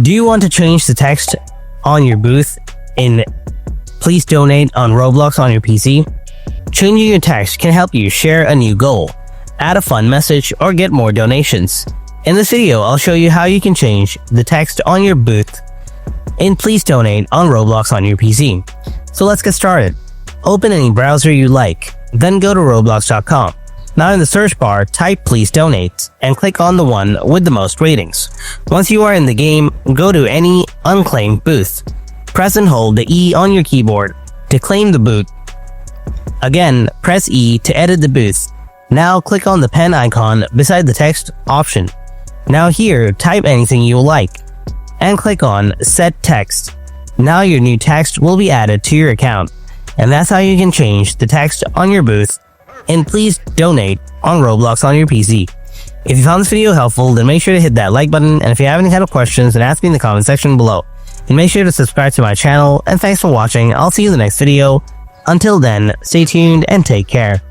Do you want to change the text on your booth in Please Donate on Roblox on your PC? Changing your text can help you share a new goal, add a fun message, or get more donations. In this video, I'll show you how you can change the text on your booth in Please Donate on Roblox on your PC. So let's get started. Open any browser you like, then go to roblox.com. Now in the search bar, type Please Donate and click on the one with the most ratings. Once you are in the game, go to any unclaimed booth. Press and hold the E on your keyboard to claim the booth. Again, press E to edit the booth. Now click on the pen icon beside the text option. Now here, type anything you like and click on Set Text. Now your new text will be added to your account, and that's how you can change the text on your booth and Please Donate on Roblox on your PC. If you found this video helpful, then make sure to hit that like button, and if you have any kind of questions, then ask me in the comment section below. And make sure to subscribe to my channel, and thanks for watching. I'll see you in the next video. Until then, stay tuned and take care.